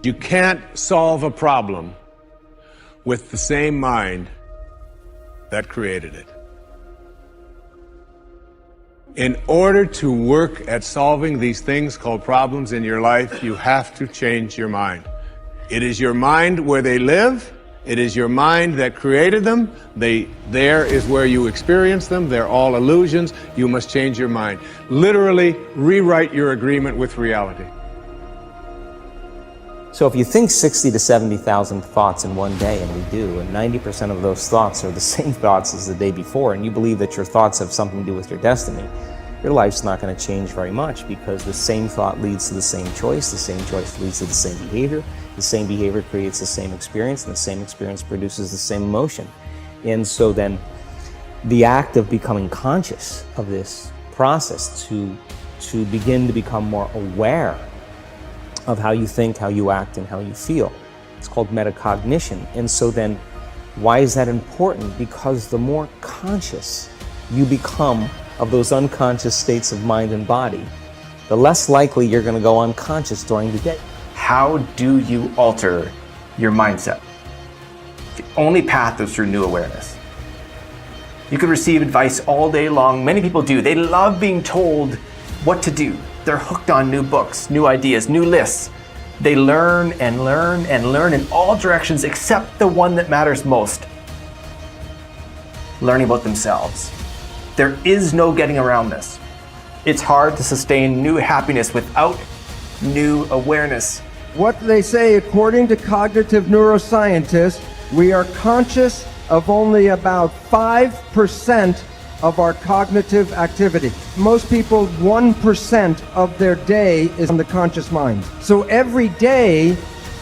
You can't solve a problem with the same mind that created it. In order to work at solving these things called problems in your life, you have to change your mind. It is your mind where they live. It is your mind that created them. There is where you experience them. They're all illusions. You must change your mind. Literally rewrite your agreement with reality. So if you think 60 to 70,000 thoughts in one day, and we do, and 90% of those thoughts are the same thoughts as the day before, and you believe that your thoughts have something to do with your destiny, your life's not going to change very much, because the same thought leads to the same choice leads to the same behavior creates the same experience, and the same experience produces the same emotion. And so then the act of becoming conscious of this process, to begin to become more aware of how you think, how you act, and how you feel, it's called metacognition. And so then why is that important? Because the more conscious you become of those unconscious states of mind and body, the less likely you're going to go unconscious during the day. How do you alter your mindset? The only path is through new awareness. You can receive advice all day long. Many people do. They love being told what to do. They're hooked on new books, new ideas, new lists. They learn and learn and learn in all directions except the one that matters most: learning about themselves. There is no getting around this. It's hard to sustain new happiness without new awareness. What they say, according to cognitive neuroscientists, we are conscious of only about 5% of our cognitive activity. Most people, 1% of their day is in the conscious mind. So every day,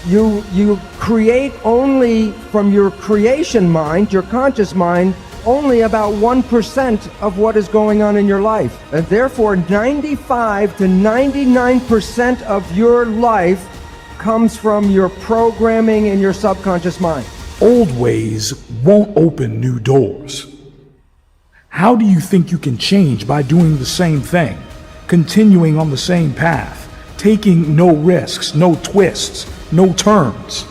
you create only from your creation mind, your conscious mind, only about 1% of what is going on in your life. And therefore, 95 to 99% of your life comes from your programming in your subconscious mind. Old ways won't open new doors. How do you think you can change by doing the same thing, continuing on the same path, taking no risks, no twists, no turns?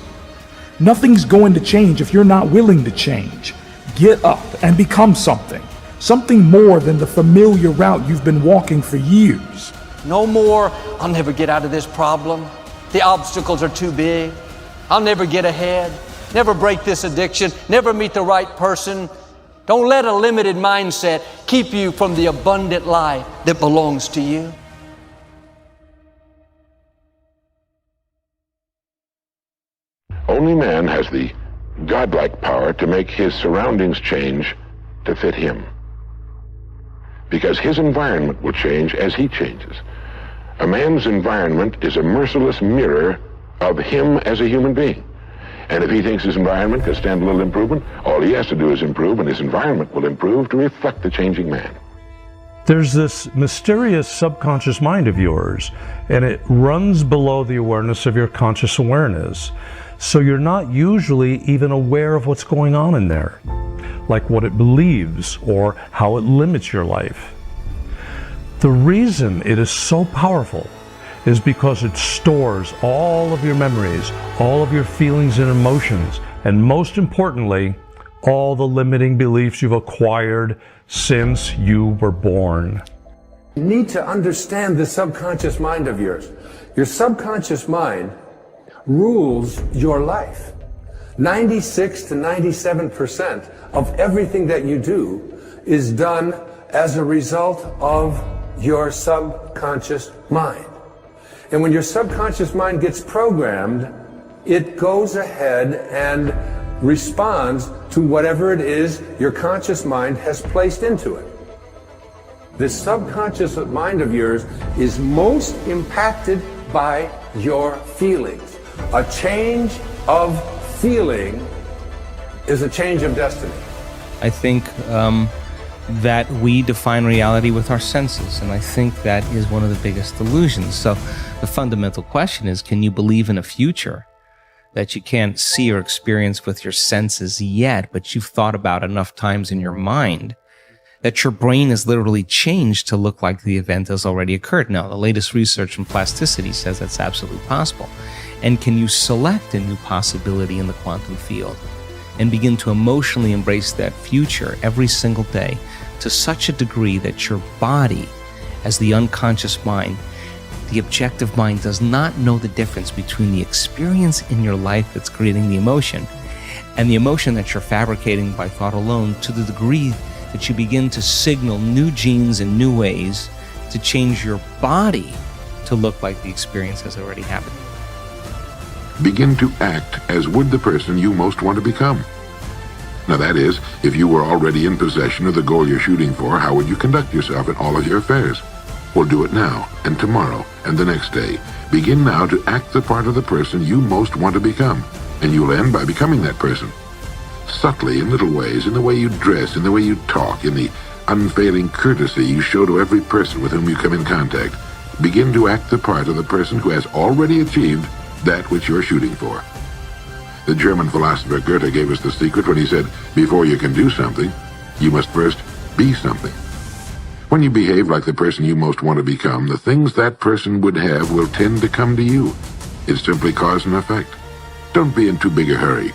Nothing's going to change if you're not willing to change. Get up and become something more than the familiar route you've been walking for years. No more, I'll never get out of this problem. The obstacles are too big. I'll never get ahead, never break this addiction, never meet the right person. Don't let a limited mindset keep you from the abundant life that belongs to you. Only man has the godlike power to make his surroundings change to fit him, because his environment will change as he changes. A man's environment is a merciless mirror of him as a human being. And if he thinks his environment can stand a little improvement, all he has to do is improve, and his environment will improve to reflect the changing man. There's this mysterious subconscious mind of yours, and it runs below the awareness of your conscious awareness. So you're not usually even aware of what's going on in there, like what it believes or how it limits your life. The reason it is so powerful is because it stores all of your memories, all of your feelings and emotions, and most importantly, all the limiting beliefs you've acquired since you were born. You need to understand the subconscious mind of yours. Your subconscious mind rules your life. 96 to 97% of everything that you do is done as a result of your subconscious mind. And when your subconscious mind gets programmed, it goes ahead and responds to whatever it is your conscious mind has placed into it. This subconscious mind of yours is most impacted by your feelings. A change of feeling is a change of destiny. I think that we define reality with our senses, and I think that is one of the biggest illusions. So the fundamental question is, can you believe in a future that you can't see or experience with your senses yet, but you've thought about enough times in your mind that your brain is literally changed to look like the event has already occurred. Now, the latest research in plasticity says that's absolutely possible. And can you select a new possibility in the quantum field and begin to emotionally embrace that future every single day to such a degree that your body, as the unconscious mind, the objective mind, does not know the difference between the experience in your life that's creating the emotion and the emotion that you're fabricating by thought alone, to the degree that you begin to signal new genes in new ways to change your body to look like the experience has already happened. Begin to act as would the person you most want to become. Now that is, if you were already in possession of the goal you're shooting for, how would you conduct yourself in all of your affairs? Well, do it now, and tomorrow, and the next day. Begin now to act the part of the person you most want to become, and you'll end by becoming that person. Subtly, in little ways, in the way you dress, in the way you talk, in the unfailing courtesy you show to every person with whom you come in contact, begin to act the part of the person who has already achieved that which you're shooting for. The German philosopher Goethe gave us the secret when he said, before you can do something, you must first be something. When you behave like the person you most want to become, the things that person would have will tend to come to you. It's simply cause and effect. Don't be in too big a hurry.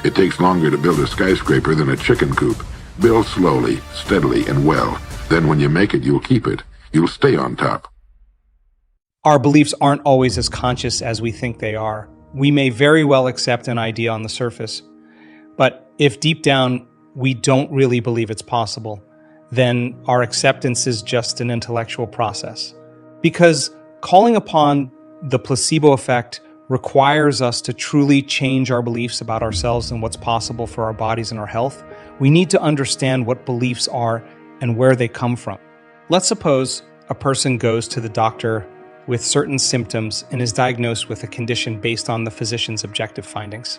It takes longer to build a skyscraper than a chicken coop. Build slowly, steadily, and well. Then when you make it, you'll keep it. You'll stay on top. Our beliefs aren't always as conscious as we think they are. We may very well accept an idea on the surface, but if deep down we don't really believe it's possible, then our acceptance is just an intellectual process. Because calling upon the placebo effect requires us to truly change our beliefs about ourselves and what's possible for our bodies and our health. We need to understand what beliefs are and where they come from. Let's suppose a person goes to the doctor with certain symptoms and is diagnosed with a condition based on the physician's objective findings.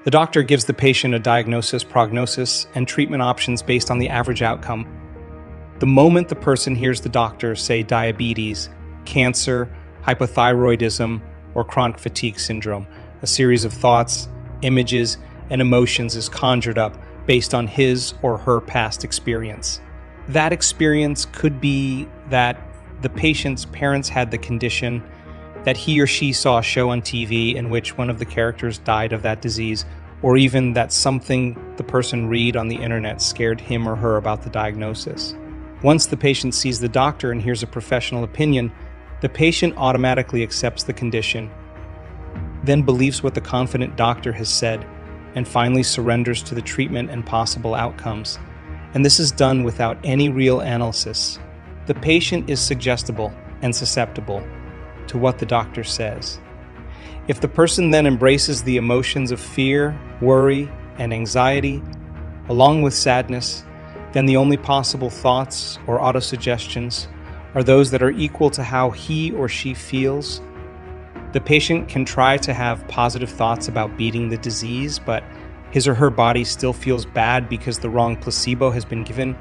The doctor gives the patient a diagnosis, prognosis, and treatment options based on the average outcome. The moment the person hears the doctor say diabetes, cancer, hypothyroidism, or chronic fatigue syndrome, a series of thoughts, images, and emotions is conjured up based on his or her past experience. That experience could be that the patient's parents had the condition, that he or she saw a show on TV in which one of the characters died of that disease, or even that something the person read on the internet scared him or her about the diagnosis. Once the patient sees the doctor and hears a professional opinion, the patient automatically accepts the condition, then believes what the confident doctor has said, and finally surrenders to the treatment and possible outcomes. And this is done without any real analysis. The patient is suggestible and susceptible to what the doctor says. If the person then embraces the emotions of fear, worry, and anxiety, along with sadness, then the only possible thoughts or autosuggestions are those that are equal to how he or she feels. The patient can try to have positive thoughts about beating the disease, but his or her body still feels bad because the wrong placebo has been given,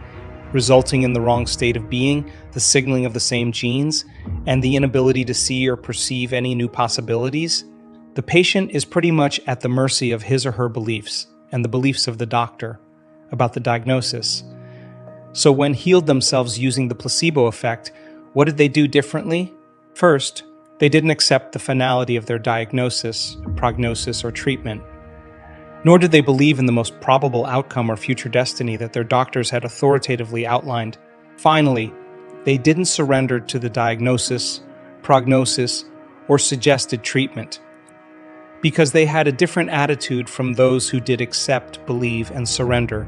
resulting in the wrong state of being, the signaling of the same genes, and the inability to see or perceive any new possibilities. The patient is pretty much at the mercy of his or her beliefs and the beliefs of the doctor about the diagnosis. So when healed themselves using the placebo effect, what did they do differently? First, they didn't accept the finality of their diagnosis, prognosis, or treatment. Nor did they believe in the most probable outcome or future destiny that their doctors had authoritatively outlined. Finally, they didn't surrender to the diagnosis, prognosis, or suggested treatment, because they had a different attitude from those who did accept, believe, and surrender.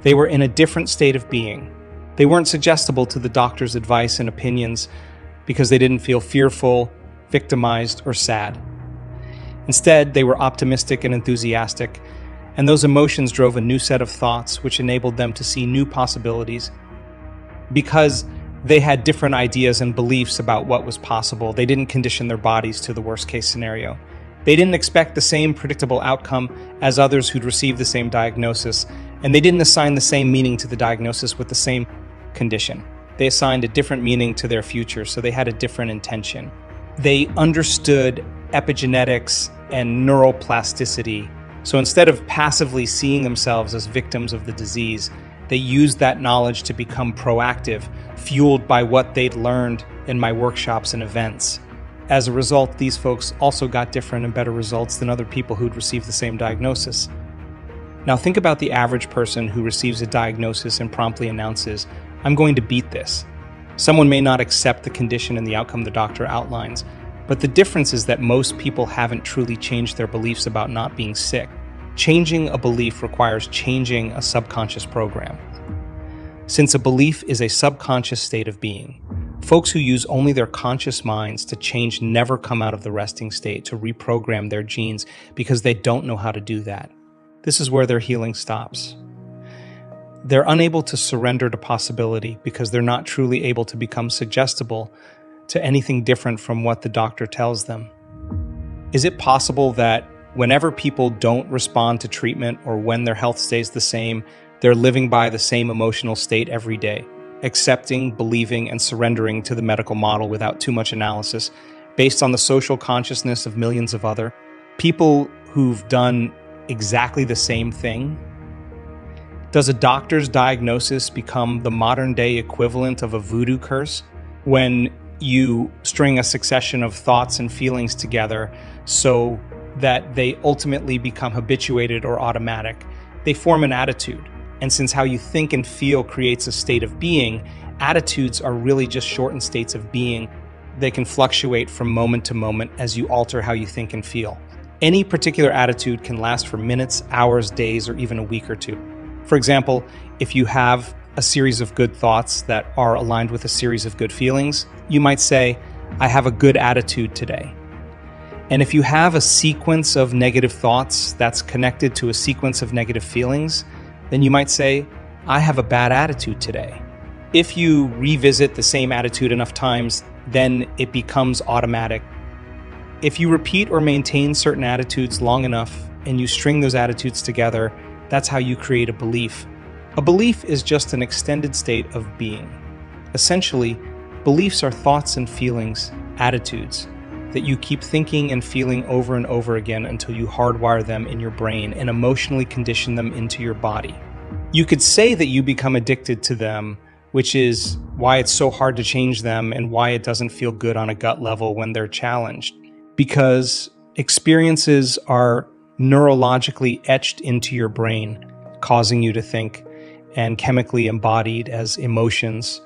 They were in a different state of being. They weren't suggestible to the doctor's advice and opinions because they didn't feel fearful, victimized, or sad. Instead, they were optimistic and enthusiastic, and those emotions drove a new set of thoughts which enabled them to see new possibilities. Because they had different ideas and beliefs about what was possible, they didn't condition their bodies to the worst-case scenario. They didn't expect the same predictable outcome as others who'd received the same diagnosis, and they didn't assign the same meaning to the diagnosis with the same condition. They assigned a different meaning to their future, so they had a different intention. They understood epigenetics and neuroplasticity. So instead of passively seeing themselves as victims of the disease, They used that knowledge to become proactive, fueled by what they'd learned in my workshops and events. As a result, these folks also got different and better results than other people who'd received the same diagnosis. Now think about the average person who receives a diagnosis and promptly announces, "I'm going to beat this." Someone may not accept the condition and the outcome the doctor outlines, but the difference is that most people haven't truly changed their beliefs about not being sick. Changing a belief requires changing a subconscious program. Since a belief is a subconscious state of being, folks who use only their conscious minds to change never come out of the resting state to reprogram their genes because they don't know how to do that. This is where their healing stops. They're unable to surrender to possibility because they're not truly able to become suggestible to anything different from what the doctor tells them. Is it possible that whenever people don't respond to treatment or when their health stays the same, they're living by the same emotional state every day, accepting, believing, and surrendering to the medical model without too much analysis, based on the social consciousness of millions of other people who've done exactly the same thing? Does a doctor's diagnosis become the modern-day equivalent of a voodoo curse when you string a succession of thoughts and feelings together so that they ultimately become habituated or automatic? They form an attitude. And since how you think and feel creates a state of being, attitudes are really just shortened states of being. They can fluctuate from moment to moment as you alter how you think and feel. Any particular attitude can last for minutes, hours, days, or even a week or two. For example, if you have a series of good thoughts that are aligned with a series of good feelings, you might say, "I have a good attitude today." And if you have a sequence of negative thoughts that's connected to a sequence of negative feelings, then you might say, "I have a bad attitude today." If you revisit the same attitude enough times, then it becomes automatic. If you repeat or maintain certain attitudes long enough and you string those attitudes together, that's how you create a belief. A belief is just an extended state of being. Essentially, beliefs are thoughts and feelings, attitudes, that you keep thinking and feeling over and over again until you hardwire them in your brain and emotionally condition them into your body. You could say that you become addicted to them, which is why it's so hard to change them and why it doesn't feel good on a gut level when they're challenged. Because experiences are neurologically etched into your brain, causing you to think, and chemically embodied as emotions,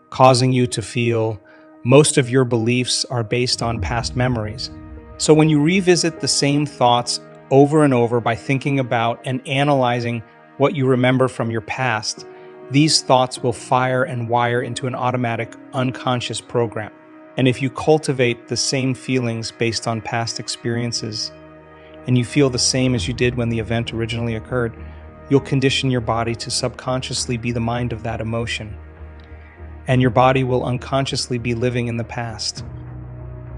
causing you to feel. Most of your beliefs are based on past memories. So when you revisit the same thoughts over and over by thinking about and analyzing what you remember from your past, these thoughts will fire and wire into an automatic unconscious program. And if you cultivate the same feelings based on past experiences, and you feel the same as you did when the event originally occurred, you'll condition your body to subconsciously be the mind of that emotion. And your body will unconsciously be living in the past.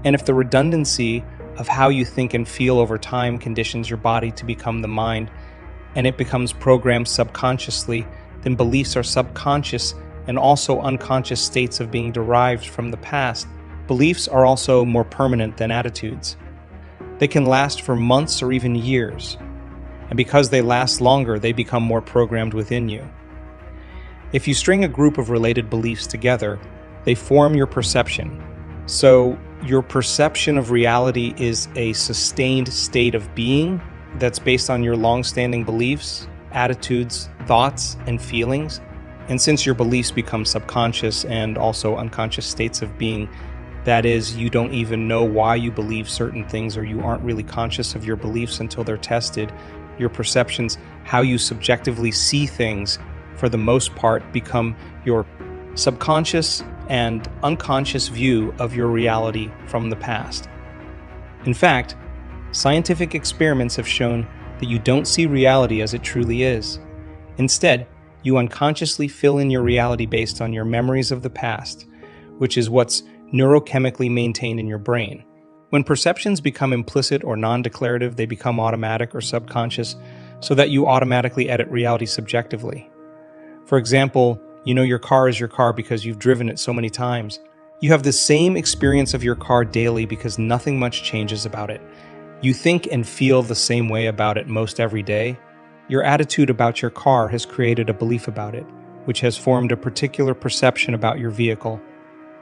And if the redundancy of how you think and feel over time conditions your body to become the mind, and it becomes programmed subconsciously, then beliefs are subconscious and also unconscious states of being derived from the past. Beliefs are also more permanent than attitudes. They can last for months or even years. And because they last longer, they become more programmed within you. If you string a group of related beliefs together, they form your perception. So your perception of reality is a sustained state of being that's based on your long-standing beliefs, attitudes, thoughts, and feelings. And since your beliefs become subconscious and also unconscious states of being, that is, you don't even know why you believe certain things, or you aren't really conscious of your beliefs until they're tested, your perceptions, how you subjectively see things, for the most part, become your subconscious and unconscious view of your reality from the past. In fact, scientific experiments have shown that you don't see reality as it truly is. Instead, you unconsciously fill in your reality based on your memories of the past, which is what's neurochemically maintained in your brain. When perceptions become implicit or non-declarative, they become automatic or subconscious, so that you automatically edit reality subjectively. For example, you know your car is your car because you've driven it so many times. You have the same experience of your car daily because nothing much changes about it. You think and feel the same way about it most every day. Your attitude about your car has created a belief about it, which has formed a particular perception about your vehicle,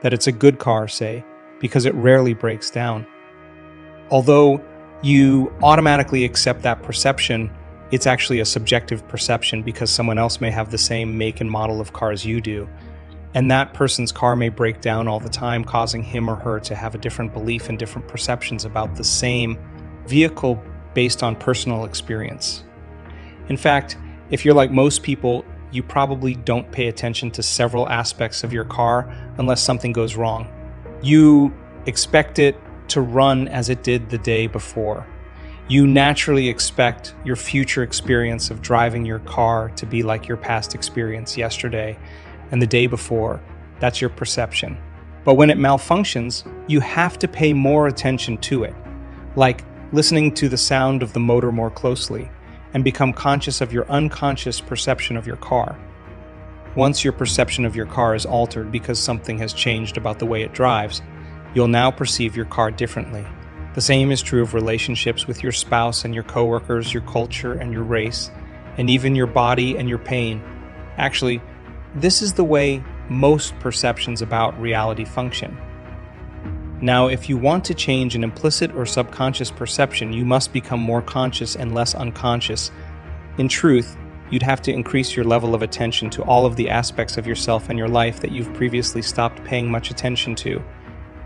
that it's a good car, say, because it rarely breaks down. Although you automatically accept that perception, it's actually a subjective perception because someone else may have the same make and model of cars you do, and that person's car may break down all the time, causing him or her to have a different belief and different perceptions about the same vehicle based on personal experience. In fact, if you're like most people, you probably don't pay attention to several aspects of your car unless something goes wrong. You expect it to run as it did the day before. You naturally expect your future experience of driving your car to be like your past experience yesterday and the day before. That's your perception. But when it malfunctions, you have to pay more attention to it, like listening to the sound of the motor more closely, and become conscious of your unconscious perception of your car. Once your perception of your car is altered because something has changed about the way it drives, you'll now perceive your car differently. The same is true of relationships with your spouse and your coworkers, your culture and your race, and even your body and your pain. Actually, this is the way most perceptions about reality function. Now, if you want to change an implicit or subconscious perception, you must become more conscious and less unconscious. In truth, you'd have to increase your level of attention to all of the aspects of yourself and your life that you've previously stopped paying much attention to.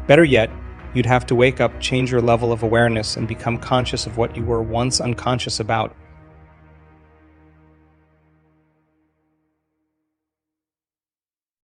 Better yet, you'd have to wake up, change your level of awareness, and become conscious of what you were once unconscious about.